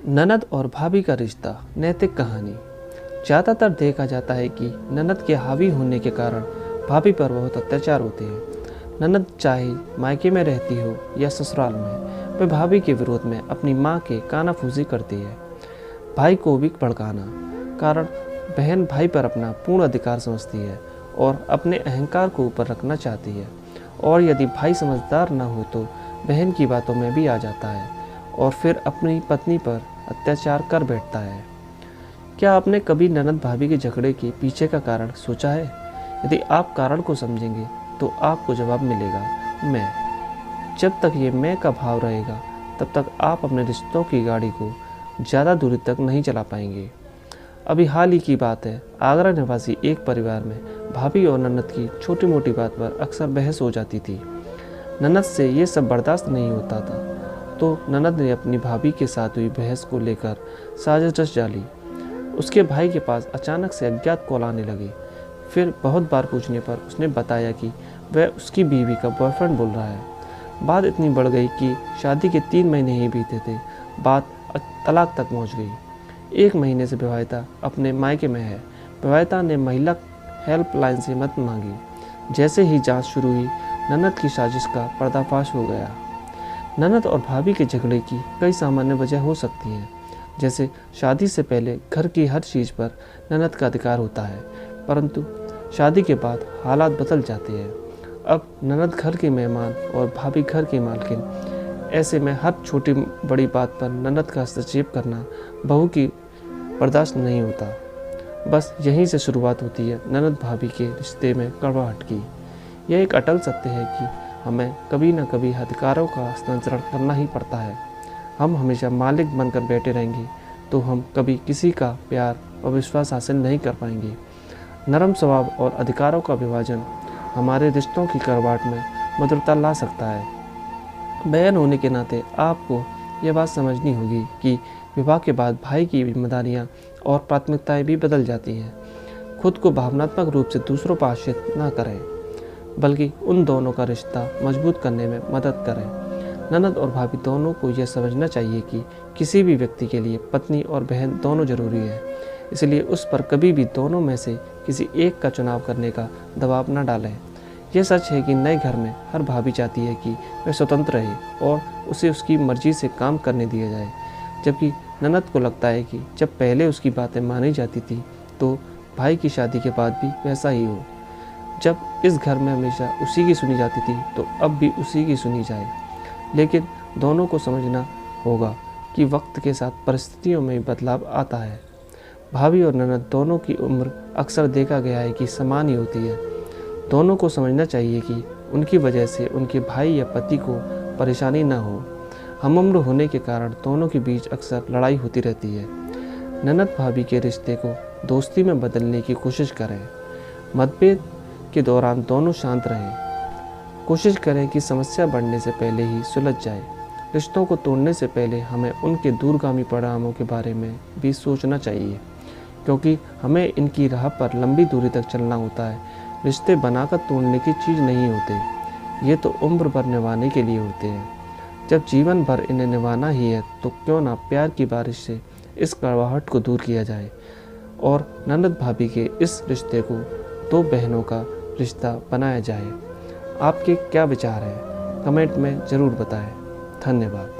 ननद और भाभी का रिश्ता नैतिक कहानी। ज़्यादातर देखा जाता है कि ननद के हावी होने के कारण भाभी पर बहुत अत्याचार होते हैं। ननद चाहे मायके में रहती हो या ससुराल में, वह भाभी के विरोध में अपनी मां के कानाफूसी करती है। भाई को भी भड़काना कारण बहन भाई पर अपना पूर्ण अधिकार समझती है और अपने अहंकार को ऊपर रखना चाहती है, और यदि भाई समझदार न हो तो बहन की बातों में भी आ जाता है और फिर अपनी पत्नी पर अत्याचार कर बैठता है। क्या आपने कभी ननद भाभी के झगड़े के पीछे का कारण सोचा है? यदि आप कारण को समझेंगे तो आपको जवाब मिलेगा, मैं। जब तक ये मैं का भाव रहेगा तब तक आप अपने रिश्तों की गाड़ी को ज़्यादा दूरी तक नहीं चला पाएंगे। अभी हाल ही की बात है, आगरा निवासी एक परिवार में भाभी और ननद की छोटी मोटी बात पर अक्सर बहस हो जाती थी। ननद से ये सब बर्दाश्त नहीं होता था, तो ननद ने अपनी भाभी के साथ हुई बहस को लेकर साजिश रच डाली। उसके भाई के पास अचानक से अज्ञात कॉल आने लगे। फिर बहुत बार पूछने पर उसने बताया कि वह उसकी बीवी का बॉयफ्रेंड बोल रहा है। बात इतनी बढ़ गई कि शादी के 3 महीने ही बीते थे, बात तलाक तक पहुंच गई। 1 महीने से विवाहिता अपने मायके में है। विवाहिता ने महिला हेल्पलाइन से मदद मांगी। जैसे ही जांच शुरू हुई, ननद की साजिश का पर्दाफाश हो गया। ननद और भाभी के झगड़े की कई सामान्य वजह हो सकती हैं, जैसे शादी से पहले घर की हर चीज़ पर ननद का अधिकार होता है, परंतु शादी के बाद हालात बदल जाते हैं। अब ननद घर की मेहमान और भाभी घर की मालकिन। ऐसे में हर छोटी बड़ी बात पर ननद का हस्तक्षेप करना बहू की बर्दाश्त नहीं होता। बस यहीं से शुरुआत होती है ननद भाभी के रिश्ते में कड़वाहट की। यह एक अटल सत्य है कि हमें कभी न कभी अधिकारों का हस्तांतरण करना ही पड़ता है। हम हमेशा मालिक बनकर बैठे रहेंगे तो हम कभी किसी का प्यार और विश्वास हासिल नहीं कर पाएंगे। नरम स्वभाव और अधिकारों का विभाजन हमारे रिश्तों की करवाट में मधुरता ला सकता है। बहन होने के नाते आपको यह बात समझनी होगी कि विवाह के बाद भाई की जिम्मेदारियाँ और प्राथमिकताएं भी बदल जाती हैं। खुद को भावनात्मक रूप से दूसरों पर आश्रित न करें, बल्कि उन दोनों का रिश्ता मजबूत करने में मदद करें। ननद और भाभी दोनों को यह समझना चाहिए कि किसी भी व्यक्ति के लिए पत्नी और बहन दोनों जरूरी है, इसलिए उस पर कभी भी दोनों में से किसी एक का चुनाव करने का दबाव न डालें। यह सच है कि नए घर में हर भाभी चाहती है कि वह स्वतंत्र रहे और उसे उसकी मर्जी से काम करने दिया जाए, जबकि ननद को लगता है कि जब पहले उसकी बातें मानी जाती थी तो भाई की शादी के बाद भी वैसा ही हो। जब इस घर में हमेशा उसी की सुनी जाती थी तो अब भी उसी की सुनी जाए। लेकिन दोनों को समझना होगा कि वक्त के साथ परिस्थितियों में बदलाव आता है। भाभी और ननद दोनों की उम्र अक्सर देखा गया है कि समान ही होती है। दोनों को समझना चाहिए कि उनकी वजह से उनके भाई या पति को परेशानी न हो। हमउम्र होने के कारण दोनों के बीच अक्सर लड़ाई होती रहती है। ननद भाभी के रिश्ते को दोस्ती में बदलने की कोशिश करें। मतभेद के दौरान दोनों शांत रहें। कोशिश करें कि समस्या बढ़ने से पहले ही सुलझ जाए। रिश्तों को तोड़ने से पहले हमें उनके दूरगामी परिणामों के बारे में भी सोचना चाहिए, क्योंकि हमें इनकी राह पर लंबी दूरी तक चलना होता है। रिश्ते बनाकर तोड़ने की चीज़ नहीं होते, ये तो उम्र भर निभाने के लिए होते हैं। जब जीवन भर इन्हें निभाना ही है तो क्यों ना प्यार की बारिश से इस कड़वाहट को दूर किया जाए और ननद भाभी के इस रिश्ते को 2 बहनों का रिश्ता बनाया जाए। आपके क्या विचार हैं? कमेंट में ज़रूर बताएं। धन्यवाद।